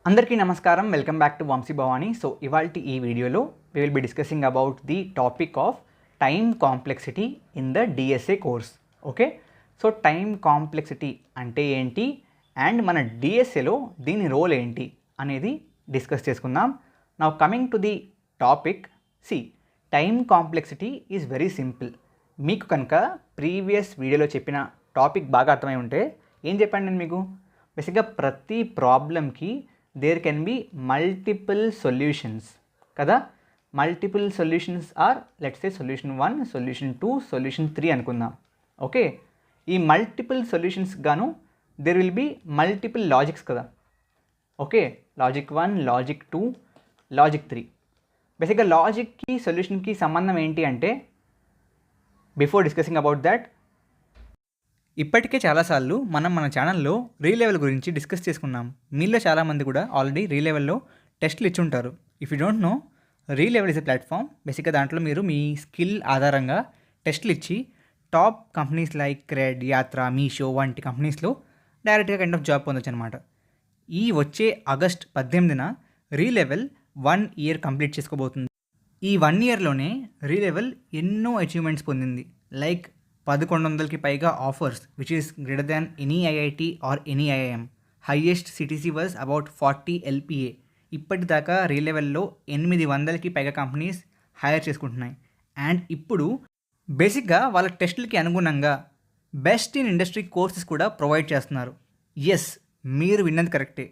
అందరికీ నమస్కారం. Welcome back to Vamshi Bhavani. So ఇవాల్టి ఈ వీడియోలో we will be discussing about the topic of time complexity in the DSA course. Okay, so time complexity అంటే ఏంటి and మన డిఎస్ఏలో దీని రోల్ ఏంటి అనేది డిస్కస్ చేసుకుందాం. Now coming to the topic, time complexity is very simple. మీకు కనుక previous వీడియోలో చెప్పిన టాపిక్ బాగా అర్థమై ఉంటే ఏం చెప్పాను నేను మీకు, బేసిక్గా ప్రతి ప్రాబ్లమ్కి there can be multiple solutions కదా. Multiple solutions or let's say solution 1, solution 2, solution 3 అనుకుందాం. ఓకే, ఈ మల్టిపుల్ సొల్యూషన్స్ గాను there will be multiple logics కదా. Okay, logic 1, logic 2, logic 3. బేసిక్గా లాజిక్కి సొల్యూషన్కి సంబంధం ఏంటి అంటే, బిఫోర్ డిస్కసింగ్ అబౌట్ దాట్, ఇప్పటికే చాలాసార్లు మన ఛానల్లో రీలెవెల్ గురించి డిస్కస్ చేసుకున్నాం. మీలో చాలామంది కూడా ఆల్రెడీ రీలెవెల్లో టెస్ట్లు ఇచ్చి ఉంటారు. If you don't know, రీలెవెల్ is a platform. బేసిక్గా దాంట్లో మీరు మీ స్కిల్ ఆధారంగా టెస్ట్లు ఇచ్చి టాప్ కంపెనీస్ లైక్ క్రెడ్, యాత్ర, మీషో వంటి కంపెనీస్లో డైరెక్ట్గా కైండ్ ఆఫ్ జాబ్ పొందొచ్చు అనమాట. ఈ వచ్చే ఆగస్ట్ 18న రీలెవెల్ 1 ఇయర్ కంప్లీట్ చేసుకోబోతుంది. ఈ 1 ఇయర్లోనే రీలెవెల్ ఎన్నో అచీవ్మెంట్స్ పొందింది. లైక్ 1100కి పైగా offers, which is greater than any IIT or any IIM. Highest CTC was about 40 LPA. ఇప్పటిదాకా రీలెవెల్లో 800కి పైగా కంపెనీస్ హైర్ చేసుకుంటున్నాయి. అండ్ ఇప్పుడు బేసిక్గా వాళ్ళ టెస్టులకి అనుగుణంగా బెస్ట్ ఇన్ ఇండస్ట్రీ కోర్సెస్ కూడా ప్రొవైడ్ చేస్తున్నారు. ఎస్, మీరు విన్నది కరెక్టే.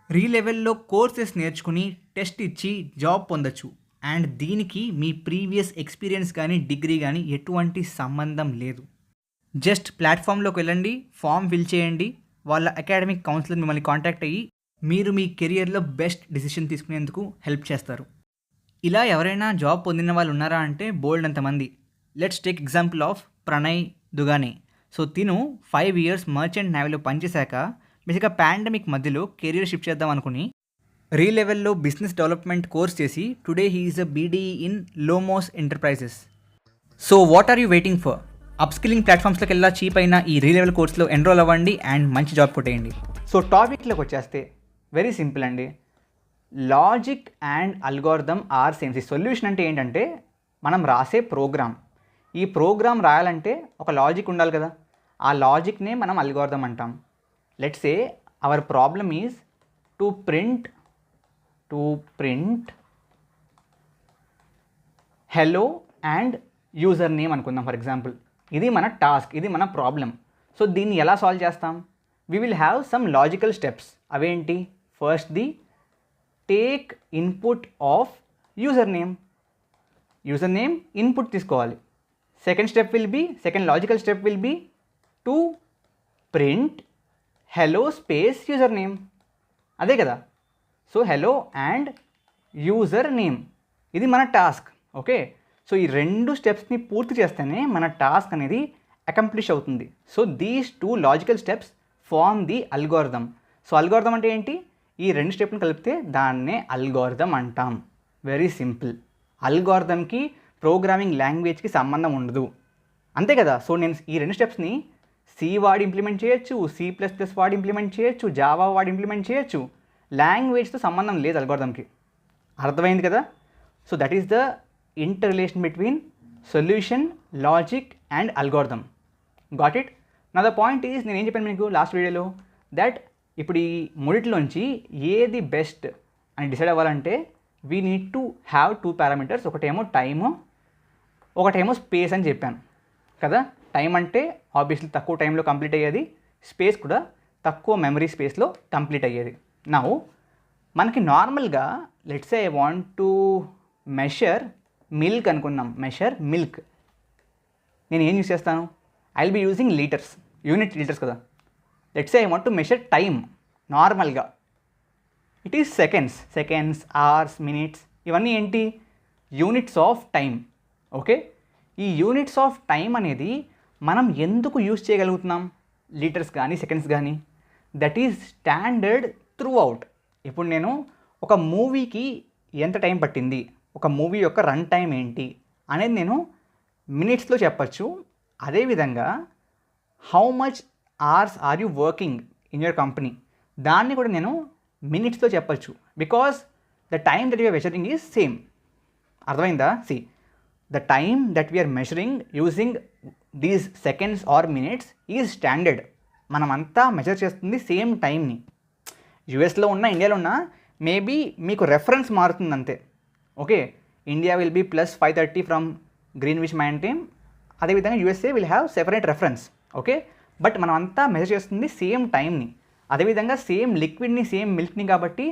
రీలెవెల్లో కోర్సెస్ నేర్చుకుని టెస్ట్ ఇచ్చి జాబ్ పొందొచ్చు. అండ్ దీనికి మీ ప్రీవియస్ ఎక్స్పీరియన్స్ కానీ డిగ్రీ కానీ ఎటువంటి సంబంధం లేదు. జస్ట్ ప్లాట్ఫామ్లోకి వెళ్ళండి, ఫామ్ ఫిల్ చేయండి, వాళ్ళ అకాడమిక్ కౌన్సిలర్ మిమ్మల్ని కాంటాక్ట్ అయ్యి మీరు మీ కెరియర్లో బెస్ట్ డిసిషన్ తీసుకునేందుకు హెల్ప్ చేస్తారు. ఇలా ఎవరైనా జాబ్ పొందిన వాళ్ళు ఉన్నారా అంటే బోల్డ్ అంతమంది. Let's take example of Pranay దుగానే. సో తిను 5 years మర్చెంట్ నేవీలో పనిచేశాక బేసిక్గా పాండమిక్ మధ్యలో కెరియర్ షిఫ్ట్ చేద్దాం అనుకుని రీలెవెల్లో బిజినెస్ డెవలప్మెంట్ కోర్స్ చేసి today he is a BDE in Lomos enterprises. So what are you waiting for? Upskilling ప్లాట్ఫామ్స్లోకి వెళ్ళా చీప్ అయిన ఈ రీలెవెల్ కోర్స్లో ఎన్రోల్ అవ్వండి అండ్ మంచి జాబ్ కొట్టేయండి. సో టాపిక్లోకి వచ్చేస్తే వెరీ సింపుల్ అండి. Logic and algorithm are same. Solution అంటే ఏంటంటే మనం రాసే ప్రోగ్రామ్. ఈ ప్రోగ్రామ్ రాయాలంటే ఒక లాజిక్ ఉండాలి కదా. ఆ లాజిక్నే మనం అల్గోరిథం అంటాం. Let's say our problem is to print hello and user name అనుకుందాం ఫర్ ఎగ్జాంపుల్. ఇది మన టాస్క్, ఇది మన ప్రాబ్లం. సో దీన్ని ఎలా సాల్వ్ చేస్తాం? We will have some logical steps. అవేంటి? First the take input of user name input తీసుకోవాలి. Second logical step will be to print hello space user name. అదే కదా. So hello and user name, ఇది మన task. Okay, so ఈ 2 స్టెప్స్ని పూర్తి చేస్తేనే మన టాస్క్ అనేది అకంప్లిష్ అవుతుంది. So these 2 logical steps form the algorithm. So algorithm అంటే ఏంటి? ఈ 2 స్టెప్ని కలిపితే దాన్నే అల్గోరిథం అంటాం. Very simple. అల్గోరిథంకి ప్రోగ్రామింగ్ లాంగ్వేజ్కి సంబంధం ఉండదు, అంతే కదా. సో నేను ఈ 2 స్టెప్స్ని C వాడి ఇంప్లిమెంట్ చేయొచ్చు, C++ వాడి ఇంప్లిమెంట్ చేయొచ్చు, జావా వాడి ఇంప్లిమెంట్ చేయొచ్చు. లాంగ్వేజ్తో సంబంధం లేదు అల్గోరిథంకి. అర్థమైంది కదా. So that is the inter relation between solution, logic and algorithm. Got it? నా ద పాయింట్ ఈజ్, నేను ఏం చెప్పాను మీకు లాస్ట్ వీడియోలో, దట్ ఇప్పుడు ఈ మూడిట్లోంచి ఏది బెస్ట్ అని డిసైడ్ అవ్వాలంటే we need to have 2 parameters. ఒకటేమో టైము, ఒకటేమో స్పేస్ అని చెప్పాను కదా. టైం అంటే ఆబ్వియస్లీ తక్కువ టైంలో కంప్లీట్ అయ్యేది, స్పేస్ కూడా తక్కువ మెమరీ స్పేస్లో కంప్లీట్ అయ్యేది. నౌ మనకి నార్మల్గా let's say I want to measure milk అనుకున్నాం. మెషర్ మిల్క్ నేను ఏం యూస్ చేస్తాను? I will be using litres, unit litres కదా. Let's say I want to measure time. నార్మల్గా it is seconds, hours, minutes. ఇవన్నీ ఏంటి? Units of time. ఓకే, ఈ units of time అనేది మనం ఎందుకు యూజ్ చేయగలుగుతున్నాం? లీటర్స్ కానీ సెకండ్స్ కానీ, that is standard throughout. ఇప్పుడు నేను ఒక మూవీకి ఎంత టైం పట్టింది, ఒక మూవీ యొక్క రన్ టైం ఏంటి అనేది నేను మినిట్స్లో చెప్పచ్చు. అదేవిధంగా how much hours are you working in your company, దాన్ని కూడా నేను మినిట్స్తో చెప్పచ్చు, because the time that we are measuring is same. అర్థమైందా? See, the time that we are measuring using these seconds or minutes is standard. మనమంతా మెజర్ చేస్తుంది same టైంని. యూఎస్లో ఉన్న, ఇండియాలో ఉన్న మేబీ మీకు రెఫరెన్స్ మారుతుంది అంతే. Okay, India will be +5:30 from Greenwich mean time, అదేవిధంగా USA will have separate reference. Okay, but మనం అంతా మెజర్ చేస్తుంది సేమ్ టైంని. అదేవిధంగా సేమ్ లిక్విడ్ని, సేమ్ మిల్క్ని, కాబట్టి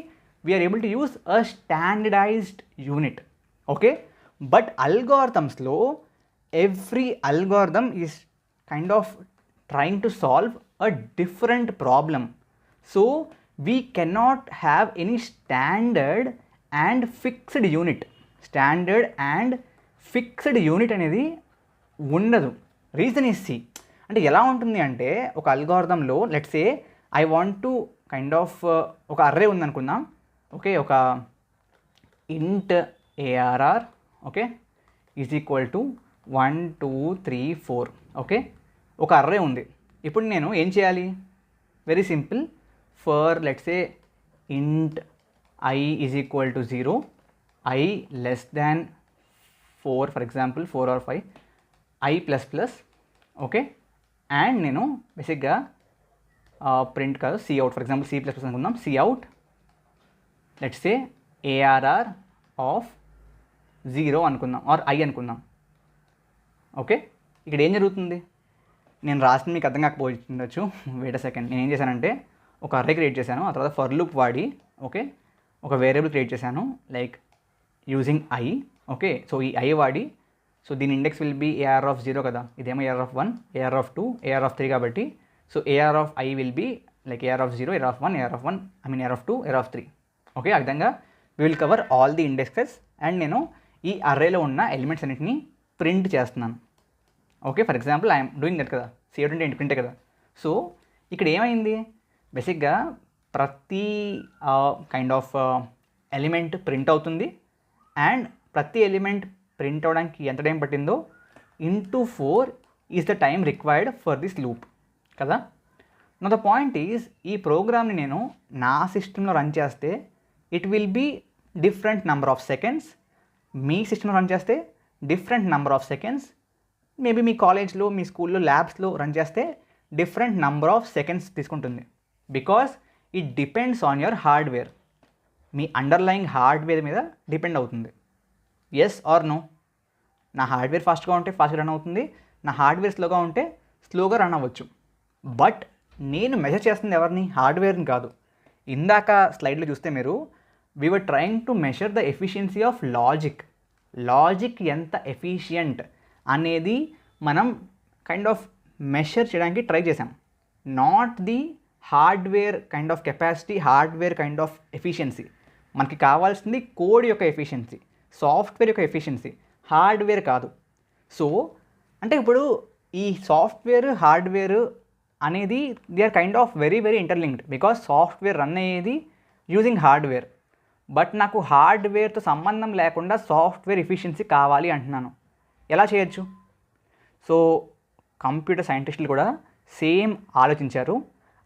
we are able to use a standardised unit. Okay, but అల్గోరిథమ్స్లో every algorithm is kind of trying to solve a different problem. So we cannot have any standard and fixed unit. Standard and fixed unit అనేది ఉండదు. Reason is C, అంటే ఎలా ఉంటుంది అంటే, ఒక అల్గోరిథంలో let's say I want to kind of ఒక array ఉందనుకుందాం. ఓకే, ఒక ఇంట్ ARR okay is equal to 1 2 3 4. Okay, ఒక అర్రే ఉంది. ఇప్పుడు నేను ఏం చేయాలి? Very simple. For let's say ఇంట్ I is equal to 0, I less than 4, for example 4 or 5, I++. Okay, and నేను బేసిక్గా ప్రింట్ కాదు, Cout, ఫర్ ఎగ్జాంపుల్ C++ అనుకుందాం. Cout let's say ARR of 0 అనుకుందాం, ఆర్ I అనుకుందాం. ఓకే, ఇక్కడ ఏం జరుగుతుంది? నేను రాసిన మీకు అర్థం కాకపోవచ్చు, వెయిట్ అ సెకండ్. నేను ఏం చేశానంటే ఒక అర్రే క్రియేట్ చేశాను, ఆ తర్వాత ఫర్ లూప్ వాడి ఓకే ఒక వేరియబుల్ క్రియేట్ చేశాను, like using I. Okay, so ఈ I వాడి, సో దీని index will be ARR of 0 కదా, ఇదేమో ARR of 1, ARR of 2, ARR of 3 కాబట్టి, so ARR of I will be like ARR of 0, ARR of 1, ARR of 1, ARR of 2, ARR of 3. Okay, ఆ విధంగా we will cover all the indexes. And నేను ఈ అర్రేలో ఉన్న elements అన్నింటినీ print చేస్తున్నాను. Okay, for example I'm doing that కదా, Cout అంటే ప్రింటే కదా. సో ఇక్కడ ఏమైంది? బేసిక్గా ప్రతి కైండ్ ఆఫ్ ఎలిమెంట్ ప్రింట్ అవుతుంది, అండ్ ప్రతి ఎలిమెంట్ ప్రింట్ అవడానికి ఎంత టైం పట్టిందో into 4 is the time required for this loop కదా. నా ద పాయింట్ ఈజ్, ఈ ప్రోగ్రామ్ని నేను నా సిస్టంలో రన్ చేస్తే it will be different number of seconds. మీ సిస్టంలో రన్ చేస్తే different number of seconds. Maybe మీ కాలేజ్లో, మీ స్కూల్లో, ల్యాబ్స్లో రన్ చేస్తే డిఫరెంట్ నెంబర్ ఆఫ్ సెకండ్స్ తీసుకుంటుంది. Because it depends on your hardware. మీ అండర్లయింగ్ హార్డ్వేర్ మీద డిపెండ్ అవుతుంది. Yes or no? నా హార్డ్వేర్ ఫాస్ట్గా ఉంటే ఫాస్ట్గా రన్ అవుతుంది, నా హార్డ్వేర్ స్లోగా ఉంటే స్లోగా రన్ అవ్వచ్చు. బట్ నేను మెజర్ చేస్తుంది ఎవరిని? హార్డ్వేర్ని కాదు. ఇందాక స్లైడ్లో చూస్తే మీరు, we were trying to measure the efficiency of logic. Logic ఎంత ఎఫిషియంట్ అనేది మనం కైండ్ ఆఫ్ మెషర్ చేయడానికి ట్రై చేసాం. Not the hardware kind of capacity, hardware kind of efficiency. మనకి కావాల్సింది కోడ్ యొక్క ఎఫిషియన్సీ, సాఫ్ట్వేర్ యొక్క ఎఫిషియన్సీ, హార్డ్వేర్ కాదు. సో అంటే ఇప్పుడు ఈ సాఫ్ట్వేర్, హార్డ్వేర్ అనేది they are kind of very very interlinked, because software run అయ్యేది యూజింగ్ హార్డ్వేర్. బట్ నాకు హార్డ్వేర్తో సంబంధం లేకుండా సాఫ్ట్వేర్ ఎఫిషియన్సీ కావాలి అంటున్నాను. ఎలా చేయొచ్చు? సో కంప్యూటర్ సైంటిస్టులు కూడా సేమ్ ఆలోచించారు.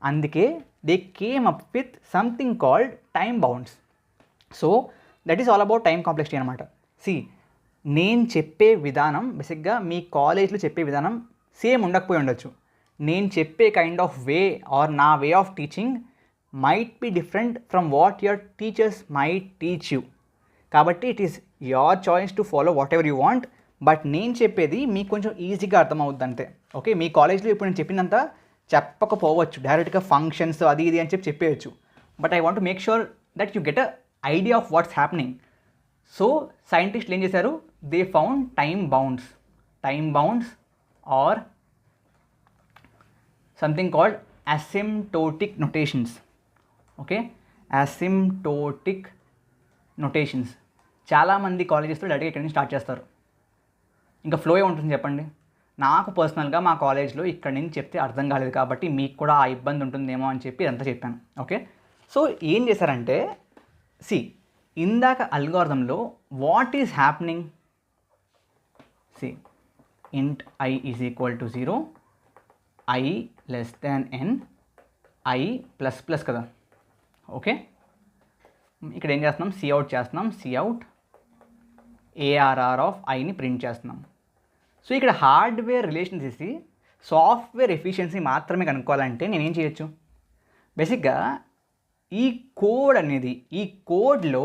అందుకే they came up with something called time bounds. So that is all about time complexity అనమాట. సి, నేను చెప్పే విధానం బేసిక్గా మీ కాలేజ్లో చెప్పే విధానం సేమ్ ఉండకపోయి ఉండొచ్చు. నేను చెప్పే కైండ్ ఆఫ్ వే ఆర్ నా way of teaching might be different from what your teachers might teach you. కాబట్టి it is your choice to follow whatever you want. But నేను చెప్పేది మీకు కొంచెం ఈజీగా అర్థమవుద్ది అంతే. ఓకే, మీ కాలేజ్లో ఇప్పుడు నేను చెప్పినంత చెప్పకపోవచ్చు, డైరెక్ట్గా ఫంక్షన్స్ అది ఇది అని చెప్పేయచ్చు. But I want to make sure that you get a idea of what's happening. So సైంటిస్టులు ఏం చేశారు? They found time bounds or something called asymptotic notations. Okay, asymptotic notations. చాలామంది కాలేజెస్లో డైరెక్ట్గా ఇక్కడ నుంచి స్టార్ట్ చేస్తారు. ఇంకా ఫ్లో ఏ ఉంటుంది చెప్పండి. నాకు పర్సనల్గా మా కాలేజ్లో ఇక్కడ నుంచి చెప్తే అర్థం కాలేదు కాబట్టి మీకు కూడా ఆ ఇబ్బంది ఉంటుందేమో అని చెప్పి ఇదంతా చెప్పాను. ఓకే, సో ఏం చేశారంటే, సి, ఇందాక అల్గోరిథంలో వాట్ ఈజ్ హ్యాపెనింగ్? సి, ఇంట్ I is equal to 0, I less than n, I++ కదా. ఓకే, ఇక్కడ ఏం చేస్తున్నాం, సిఅవుట్ చేస్తున్నాం, సిఅవుట్ ఏఆర్ఆర్ ఆఫ్ ఐని ప్రింట్ చేస్తున్నాం. సో ఇక్కడ హార్డ్వేర్ రిలేషన్ చేసి సాఫ్ట్వేర్ ఎఫిషియన్సీ మాత్రమే కనుక్కోవాలంటే నేనేం చేయొచ్చు, బేసిక్గా ఈ కోడ్ అనేది, ఈ కోడ్లో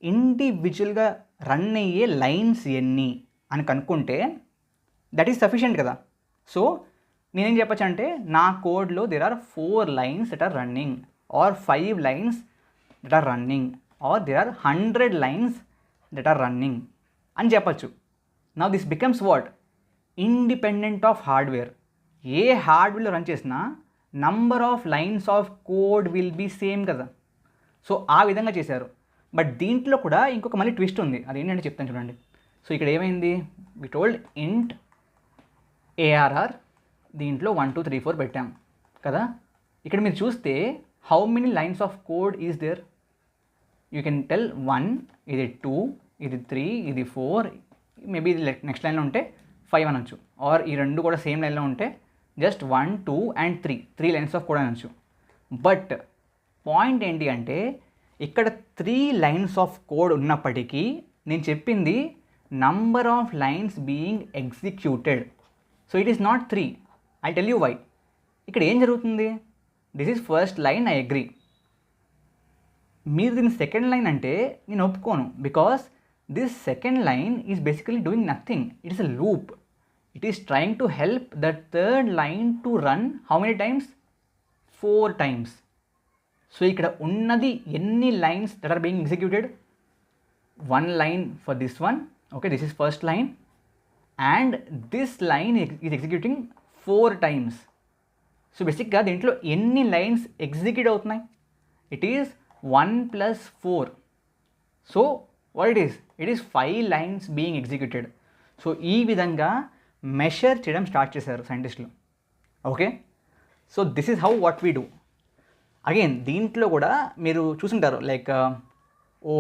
ఇండివిజువల్గా రన్ అయ్యే లైన్స్ ఎన్ని అని కనుక్కుంటే దట్ ఈస్ సఫిషియంట్ కదా. సో నేనేం చెప్పచ్చు అంటే నా కోడ్లో there are 4 lines that are running, or 5 lines that are running, or there are 100 lines that are running అని చెప్పచ్చు. Now this becomes what, independent of hardware. ఏ హార్డ్వేర్లో రన్ చేసినా number of lines of code will be same కదా. So ఆ విధంగా చేశారు. But దీంట్లో కూడా ఇంకొక మళ్ళీ ట్విస్ట్ ఉంది, అదేంటంటే చెప్తాను చూడండి. సో ఇక్కడ ఏమైంది, వి టోల్డ్ ఇంట్ ఏఆర్ఆర్, దీంట్లో 1 2 3 4 పెట్టాం కదా. ఇక్కడ మీరు చూస్తే how many lines of code is there, you can tell 1, ఇది 2, ఇది 3, ఇది 4, మేబీ ఇది నెక్స్ట్ లైన్లో ఉంటే 5 అనొచ్చు, ఆర్ ఈ రెండు కూడా సేమ్ లైన్లో ఉంటే just 1 2 and 3 lines of code అనొచ్చు. బట్ పాయింట్ ఏంటి అంటే ఇక్కడ 3 lines ఆఫ్ కోడ్ ఉన్నప్పటికీ నేను చెప్పింది number of lines being executed. So it is not 3. I tell you why. ఇక్కడ ఏం జరుగుతుంది, this is first line, I agree. మీరు దీని సెకండ్ లైన్ అంటే నేను ఒప్పుకోను, because this second line is basically doing nothing, it is a loop. It is trying to help the third line to run how many times, 4 times. So ఇక్కడ ఉన్నది ఎన్ని lines that are being executed, 1 line for this one, okay, this is first line, and this line is executing 4 times. So బేసిక్గా దీంట్లో ఎన్ని lines execute అవుతున్నాయి, it is 1 + 4. So what it is 5 lines being executed. So ఈ విధంగా measure చేయడం start చేశారు సైంటిస్టులు. Okay, so this is how what we do. Again దీంట్లో కూడా మీరు చూసుంటారు, లైక్ ఓ,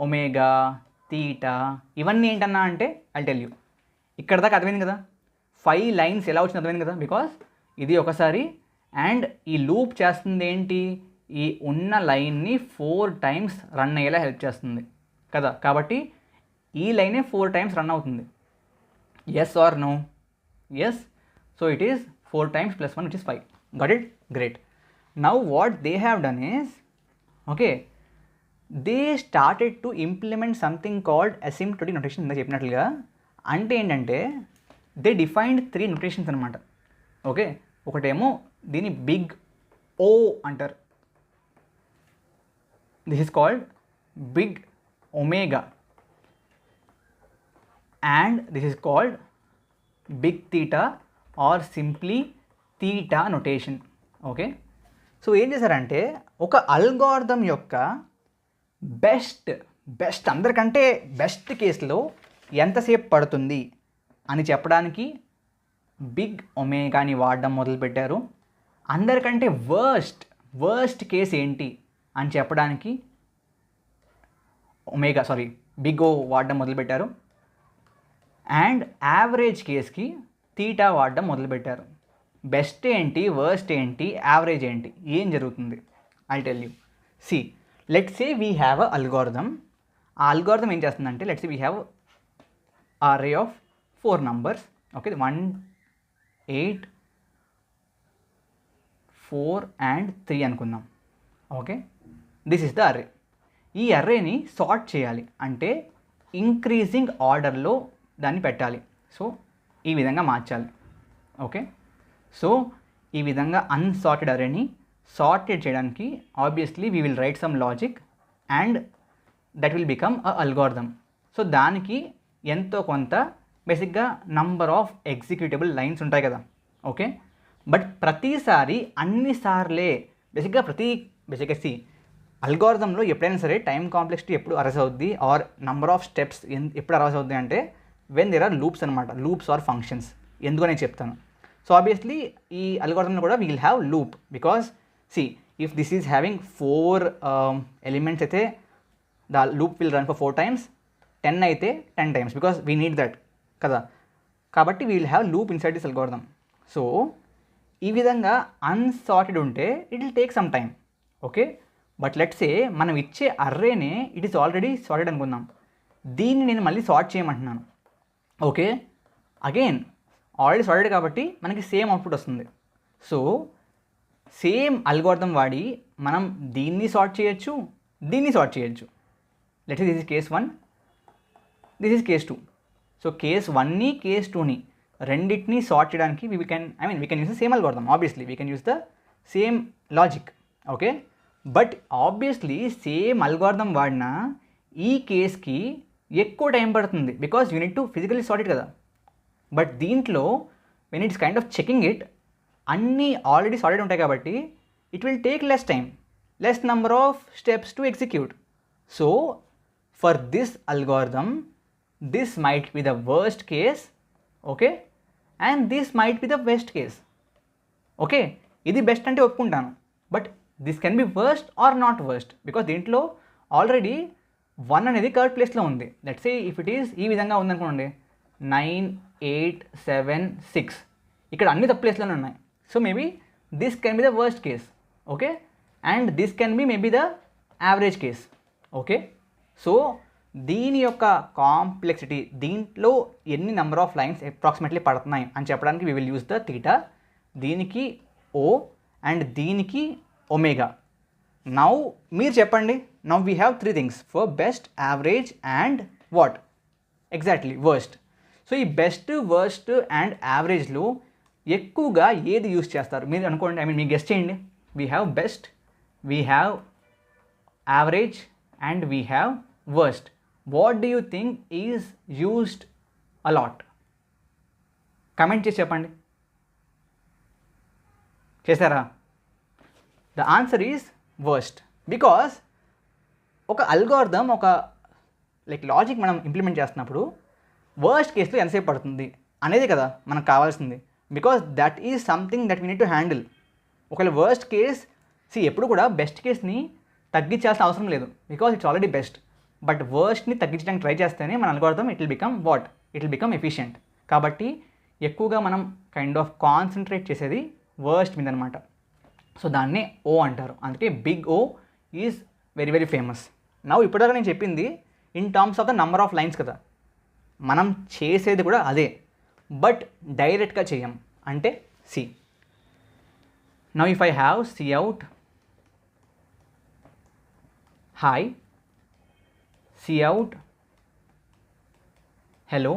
ఒమేగా, తీటా, ఇవన్నీ ఏంటన్నా అంటే ఐల్ టెల్ యూ. ఇక్కడ దాకా అర్థమైంది కదా, 5 lines ఎలా వచ్చింది అర్థమైంది కదా, బికాస్ ఇది ఒకసారి, అండ్ ఈ లూప్ చేస్తుంది ఏంటి, ఈ ఉన్న లైన్ని 4 times రన్ అయ్యేలా హెల్ప్ చేస్తుంది కదా. కాబట్టి ఈ లైనే 4 times రన్ అవుతుంది. Yes or no? Yes. So it is 4 times + 1, which is 5. Got it? Great. Now what they have done is, okay, they started to implement something called asymptotic notation. ఇందా చెప్పినట్లుగా అంటే ఏంటంటే దే డిఫైన్డ్ 3 notations అనమాట. Okay, ఒకటేమో దీని big O అంటారు, this is called big omega, and this is called big theta or simply theta notation. Okay, so ఏం చేశారంటే ఒక అల్గోరిథం యొక్క బెస్ట్ అందరికంటే బెస్ట్ కేసులో ఎంతసేపు పడుతుంది అని చెప్పడానికి బిగ్ ఒమేగాని వాడడం మొదలుపెట్టారు. అందరికంటే వర్స్ట్ కేస్ ఏంటి అని చెప్పడానికి బిగ్ ఓ వాడడం మొదలుపెట్టారు. అండ్ యావరేజ్ కేస్కి తీటా వాడడం మొదలుపెట్టారు. బెస్ట్ ఏంటి, వర్స్ట్ ఏంటి, యావరేజ్ ఏంటి, ఏం జరుగుతుంది, I tell you. See, let's say we have a algorithm. ఆ అల్గోరిథం ఏం చేస్తుందంటే, let's say we have array of 4 numbers. Okay, 1 8 4 and 3 అనుకుందాం. Okay, this is the array. ఈ అర్రేని సార్ట్ చేయాలి అంటే ఇంక్రీజింగ్ ఆర్డర్లో దాన్ని పెట్టాలి. సో ఈ విధంగా మార్చాలి. ఓకే, సో ఈ విధంగా అన్సార్టెడ్ అరేని సార్టెడ్ చేయడానికి obviously we will write some logic and that will become a algorithm. So దానికి ఎంతో కొంత బేసిక్గా నంబర్ ఆఫ్ ఎగ్జిక్యూటబుల్ లైన్స్ ఉంటాయి కదా. ఓకే, బట్ ప్రతిసారి అన్నిసార్లే బేసిక్గా సి అల్గోరిథంలో ఎప్పుడైనా సరే టైం కాంప్లెక్సిటీ ఎప్పుడు అరైజ్ అవుద్ది ఆర్ నంబర్ ఆఫ్ స్టెప్స్ ఎప్పుడు అరైజ్ అవుద్ది అంటే వెన్ దేర్ ఆర్ లూప్స్ అనమాట, లూప్స్ ఆర్ ఫంక్షన్స్. ఎందుకో నేను చెప్తాను. సో ఆబ్వియస్లీ ఈ అల్గోరిథంలో కూడా we will have loop, because see if this is having 4 elements అయితే the loop will run for 4 times, 10 అయితే 10 times, because we need that కదా. కాబట్టి we will have loop inside this algorithm. So ఈ విధంగా unsorted ఉంటే it will take some time. Okay, but let's say మనం ఇచ్చే అర్రేనే ఇట్ ఈస్ ఆల్రెడీ సార్టెడ్ అనుకుందాం. దీన్ని నేను మళ్ళీ సార్ట్ చేయమంటున్నాను. ఓకే, అగైన్ ఆల్రెడీ సార్టెడ్ కాబట్టి మనకి సేమ్ అవుట్పుట్ వస్తుంది. సో సేమ్ అల్గోరిథం వాడి మనం దీన్ని సార్ట్ చేయొచ్చు, దీన్ని సార్ట్ చేయొచ్చు. Let's this is case 1, this is case 2. So case 1ని కేస్ 2ని రెండింటిని సార్ట్ చేయడానికి we can use the same algorithm. Obviously we can use the same logic. Okay, but obviously same algorithm వాడినా ఈ కేస్కి ఎక్కువ టైం పడుతుంది because you need to physically sort it కదా. బట్ దీంట్లో when it's kind of checking it అన్నీ already sorted ఉంటాయి కాబట్టి it will take less time, less number of steps to execute. So for this algorithm this might be the worst case, okay, and this might be the best case. Okay, ఇది best అంటే ఒప్పుకుంటాను, but this can be worst or not worst because దీంట్లో already 1 అనేది third ప్లేస్లో ఉంది. Let's say if it is ఈ విధంగా ఉందనుకోండి 9, 8, 7, 6 ఇక్కడ అన్ని తప్పు ప్లేస్లోనే ఉన్నాయి. So maybe this can be the worst case, okay, and this can B maybe the average case. Okay, so దీని యొక్క కాంప్లెక్సిటీ, దీంట్లో ఎన్ని నెంబర్ ఆఫ్ లైన్స్ అప్రాక్సిమేట్లీ పడుతున్నాయి అని చెప్పడానికి we will use the theta. దీనికి ఓ అండ్ దీనికి omega. Now మీరు చెప్పండి, now we have 3 things for best, average and what exactly worst. So ఈ బెస్ట్, వర్స్ట్ అండ్ యావరేజ్లో ఎక్కువగా ఏది యూస్ చేస్తారు మీరు అనుకోండి. మీరు గెస్ చేయండి. We have best, we have average and we have worst. What do you think is used a lot? Comment చేసి చెప్పండి. చేశారా? The answer is worst. Because ఒక అల్గోరిథం, ఒక లాజిక్ మనం ఇంప్లిమెంట్ చేస్తున్నప్పుడు వర్స్ట్ కేసులో ఎంతసేపు పడుతుంది అనేది కదా మనకు కావాల్సింది. Because that is something that we need to handle. ఒకవేళ వర్స్ట్ కేస్ ఎప్పుడు కూడా బెస్ట్ కేస్ని తగ్గించాల్సిన అవసరం లేదు because it's already best. But వర్స్ట్ని తగ్గించడానికి ట్రై చేస్తేనే మన algorithm it will become what, it will become efficient. కాబట్టి ఎక్కువగా మనం కైండ్ ఆఫ్ కాన్సన్ట్రేట్ చేసేది వర్స్ట్ మీద అనమాట. సో దాన్నే ఓ అంటారు. అందుకే big oh is very very famous. Now ఇప్పటిదాకా నేను చెప్పింది in terms of the number of lines కదా, మనం చేసేది కూడా అదే, బట్ డైరెక్ట్గా చేయం. అంటే see, now if I have C out hi, C out hello,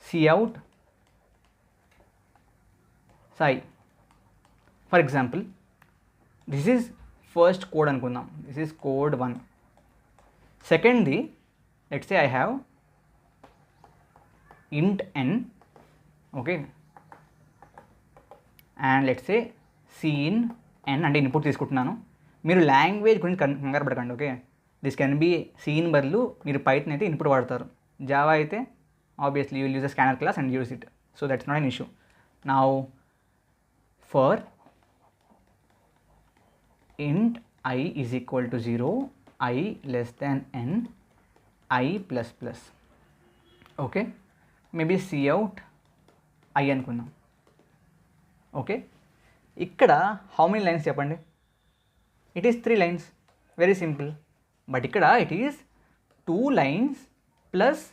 C out Sai. For example this is first code అనుకుందాం, దిస్ ఈజ్ కోడ్ 1. సెకండ్ది let's say I have int n, okay, and let's say cin n అంటే input తీసుకుంటున్నాను. మీరు language గురించి కంగారు పడకండి. Okay, this can B cin బదులు మీరు పైథాన్ అయితే ఇన్పుట్ వాడతారు, జావా అయితే obviously you will use a scanner class and use it. So that's not an issue. Now for int I is equal to 0, I less than n, I plus plus. Okay, maybe cout I అనుకుందాం. Okay, ఇక్కడ how many lines చెప్పండి? It is 3 lines, very simple. But ఇక్కడ it is 2 lines plus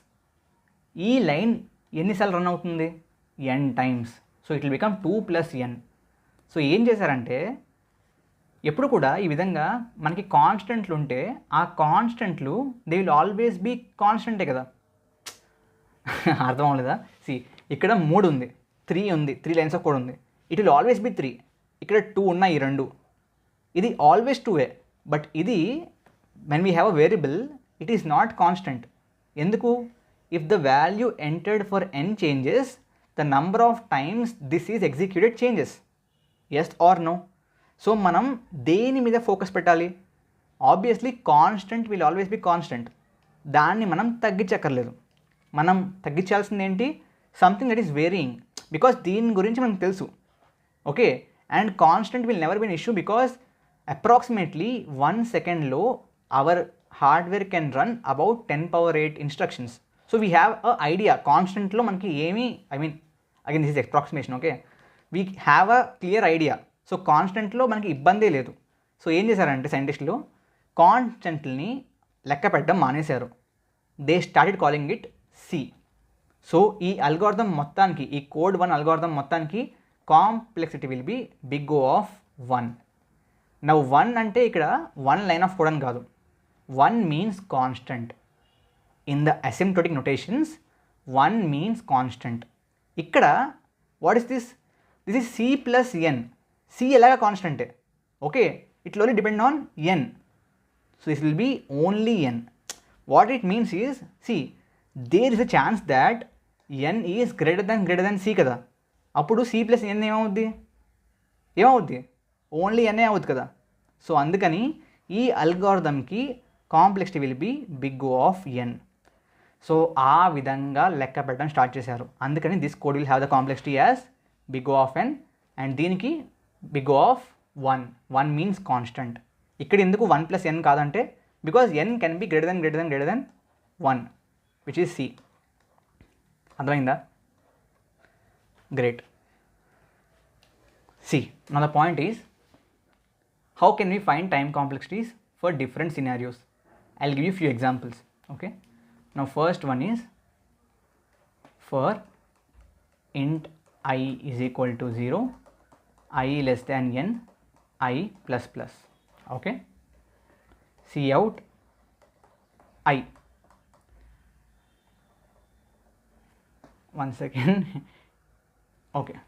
ఈ line ఎన్నిసార్లు run అవుతుంది? n times. So it will become 2 + n. So ఏం చేశారంటే ఎప్పుడు కూడా ఈ విధంగా మనకి కాన్స్టెంట్లు ఉంటే ఆ కాన్స్టెంట్లు దే విల్ ఆల్వేస్ బీ కాన్స్టెంటే కదా. అర్థం అవ్వలేదా? ఇక్కడ 3 ఉంది, 3 ఉంది, 3 లైన్స్ ఆఫ్ కోడ్ ఉంది. It will always be 3. ఇక్కడ 2 ఉన్నాయి, ఈ 2. ఇది ఆల్వేస్ 2ఏ. బట్ ఇది when we have a variable it is not constant. ఎందుకు? If the value entered for n changes the number of times this is executed changes. Yes or no? So మనం దేని మీద ఫోకస్ పెట్టాలి? Obviously constant will always be constant. దాన్ని మనం తగ్గించక్కర్లేదు. మనం తగ్గించాల్సింది ఏంటి? Something that is varying, because దీని గురించి మనకు తెలుసు. Okay, and constant will never be an issue because approximately 1 సెకండ్లో our hardware can run about 10⁸ instructions. So we have a idea కాన్స్టెంట్లో మనకి ఏమీ, again this is approximation. Okay, we have a clear idea. So కాన్స్టెంట్లో మనకి ఇబ్బందే లేదు. So ఏం చేశారంటే సైంటిస్టులు కాన్స్టెంట్ని లెక్క పెట్టడం మానేశారు. They started calling it C. So ఈ అల్గోరిథం మొత్తానికి, ఈ కోడ్ 1 అల్గోరిథం మొత్తానికి complexity will be big O of 1. Now 1 అంటే ఇక్కడ 1 లైన్ ఆఫ్ కోడ్ అని కాదు. 1 means constant. In the asymptotic notations 1 means constant. ఇక్కడ what is this? This is C plus N. C ఎలాగా కాన్స్టెంటే, okay, it will only depend on N. So this will be only N. What it means is, see there is a chance that N is greater than C కదా. అప్పుడు C plus ఎన్ ఏమవుద్ది? Only ఎన్ఏ అవుద్ది కదా. So అందుకని ఈ అల్గోరిథంకి complexity will be big O of n. So ఆ విధంగా లెక్క పెట్టడం స్టార్ట్ చేశారు. అందుకని this code will have the complexity as big O of n and దీనికి big O of 1. 1 means constant. ఇక్కడ ఎందుకు 1 ప్లస్ n కాదంటే because n can be greater than 1 which is C. అర్థమైందా? Great. See now the point is how can we find time complexities for different scenarios? I'll give you few examples. Okay, now first one is for int I is equal to 0, I less than n, I plus plus. Okay, see out I. One second. Okay,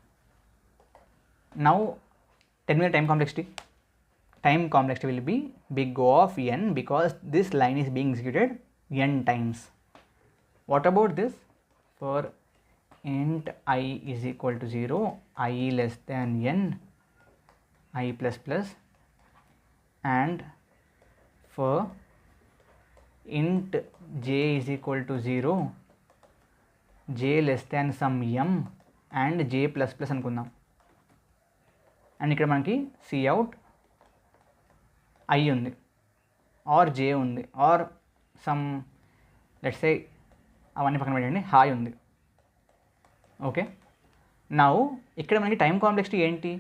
now tell me the time complexity. Time complexity will be big O of n because this line is being executed n times. What about this? For int I is equal to 0, I less than n, I plus plus, and for int j is equal to 0, j less than some m and j plus plus అనుకుందాం. And ఇక్కడ మనకి see out I ఉంది, R J ఉంది, are some let's say అవన్నీ పక్కన పెట్టండి, hi ఉంది. Okay, now ఇక్కడ మనకి టైం కాంప్లెక్సిటీ ఏంటి?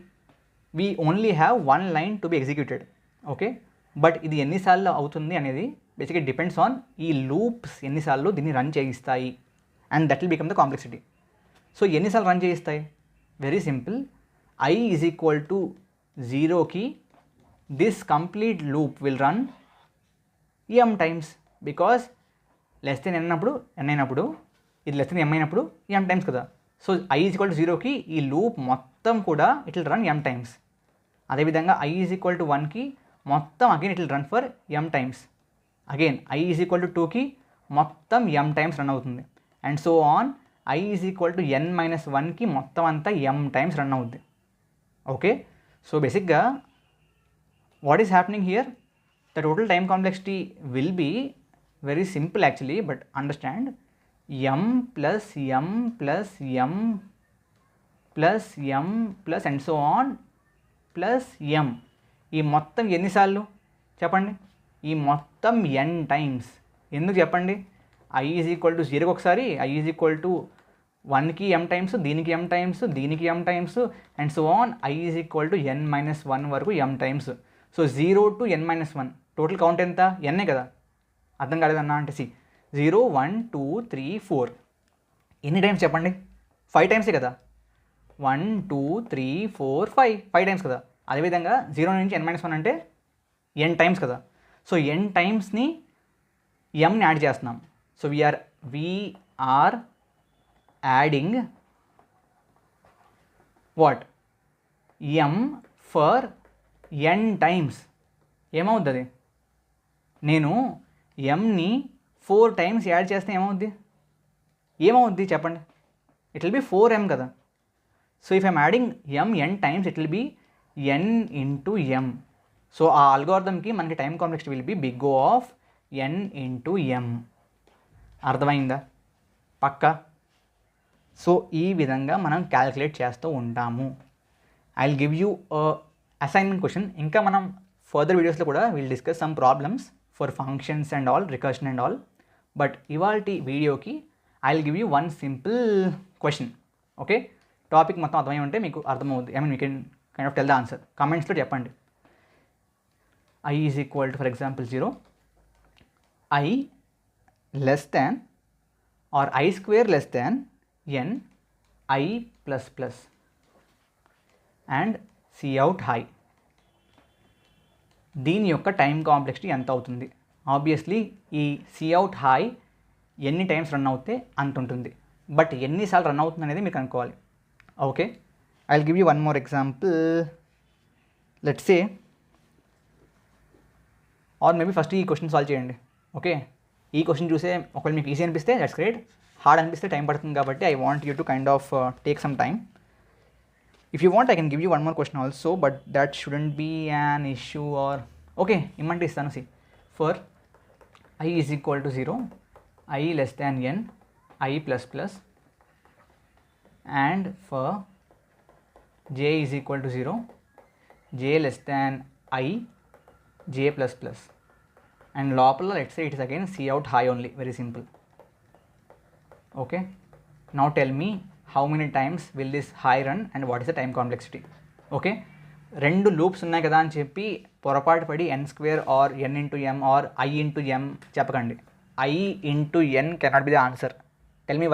We only have 1 line to be executed. Okay, but ఇది ఎన్నిసార్లు అవుతుంది అనేది బేసిక్గా డిపెండ్స్ ఆన్ ఈ లూప్స్ ఎన్నిసార్లు దీన్ని రన్ చేయిస్తాయి, and that will become the complexity. So ఎన్నిసార్లు రన్ చేయిస్తాయి? Very simple. I is equal to 0కి this complete loop will run m times because less than n అయినప్పుడు ఇది less than m అయినప్పుడు m times కదా. So I is equal to 0కి ఈ loop మొత్తం కూడా it will run m times. అదేవిధంగా I is equal to 1కి మొత్తం again it will run for m times. Again I is equal to 2కి మొత్తం m times రన్ అవుతుంది, and so on. I is equal to n minus 1కి మొత్తం అంతా m times run అవుద్ది. Okay, so బేసిక్గా what is happening here? The total time complexity will be very simple actually, but understand m plus m plus m plus m plus and so on plus m. ఈ మొత్తం ఎన్నిసార్లు చెప్పండి? ఈ మొత్తం n times. ఎందుకు చెప్పండి? I is equal to 0కి ఒకసారి, I is equal to 1కి m టైమ్స్, దీనికి m టైమ్స్, దీనికి m times, and so on. I is equal to n minus 1 వరకు m times. So 0 to n minus 1 total count ఎంత? ఎన్నే కదా. అర్థం కాలేదన్నా అంటే సి 0 1 2 3 4 ఎన్ని టైమ్స్ చెప్పండి? 5 టైమ్సే కదా. 1 2 3 4 5 టైమ్స్ కదా. అదేవిధంగా 0 నుంచి n minus 1 అంటే n టైమ్స్ కదా. సో n టైమ్స్ని mని యాడ్ చేస్తున్నాం. So we're adding what? m for n times. ఏమవుతుంది? నేను mని 4 టైమ్స్ యాడ్ చేస్తే ఏమవుద్ది చెప్పండి? ఇట్ విల్ బి 4m కదా. So if I'm adding n times it will be n into m. సో ఆ అల్గోరిథంకి మనకి time complexity will be big O of n into m. అర్థమైందా? పక్కా. సో ఈ విధంగా మనం క్యాలిక్యులేట్ చేస్తూ ఉంటాము. I will give you assignment question. ఇంకా మనం ఫర్దర్ వీడియోస్లో కూడా will discuss some problems for functions and all, recursion and all. But ఇవాల్టి వీడియోకి I will give you 1 simple question. Okay, topic మొత్తం అర్థమై ఉంటే మీకు అర్థమవుద్ది. I mean you can kind of tell the answer. కమెంట్స్లో చెప్పండి. I is equal to, for example, 0, I less than or I square less than n I plus plus and C out high. దీని యొక్క time complexity ఎంత అవుతుంది? Obviously ఈ see out high ఎన్ని times run అవుతే అంత ఉంటుంది, బట్ ఎన్నిసార్లు రన్ అవుతుంది అనేది మీరు కనుక్కోవాలి. Okay, I will give you one more example. Let's say, or maybe first ఈ క్వశ్చన్ సాల్వ్ చేయండి. ఓకే, ఈ క్వశ్చన్ చూసే ఒకవేళ మీకు ఈజీ అనిపిస్తే దట్స్ గ్రేట్, హార్డ్ అనిపిస్తే టైం పడుతుంది కాబట్టి I want you to kind of take some time. If you want, I can give you one more question also, but that shouldn't be an issue. Or okay, imante istanu. See, for I is equal to 0, I less than n, I plus plus, and for j is equal to 0, j less than I, j plus plus, and lopala let's say it is again C out high only, very simple. Okay, now tell me how many times will this high run and what is the time complexity. Okay, రెండు loops ఉన్నాయి కదా అని చెప్పి పొరపాటు పడి n square or n into m or I into m చెప్పకండి. I into n cannot be the answer. Tell me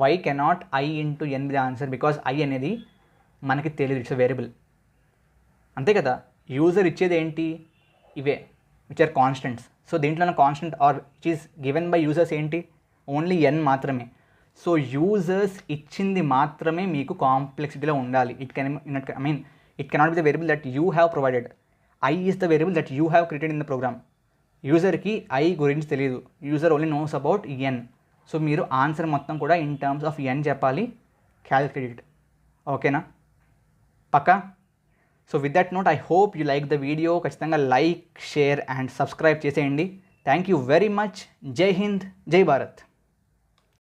why cannot I into n be the answer? Because I అనేది మనకి తెలియదు, ఇట్స్ అ వేరియబుల్, అంతే కదా. User ఇచ్చేది ఏంటి? ఇవే which are constants. So దీంట్లో constant or which is given by users ఏంటి? ఓన్లీ n మాత్రమే. సో యూజర్స్ ఇచ్చింది మాత్రమే మీకు కాంప్లెక్సిటీలో ఉండాలి. It cannot be the variable that you have provided. I is the variable that you have created in the program. యూజర్కి I గురించి తెలియదు, user only knows about n. So మీరు ఆన్సర్ మొత్తం కూడా ఇన్ టర్మ్స్ ఆఫ్ n చెప్పాలి, calculate. ఓకేనా, పక్కా? So with that note, I hope you like the video. ఖచ్చితంగా లైక్, షేర్ అండ్ సబ్స్క్రైబ్ చేసేయండి. Thank you very much. జై హింద్, జై భారత్.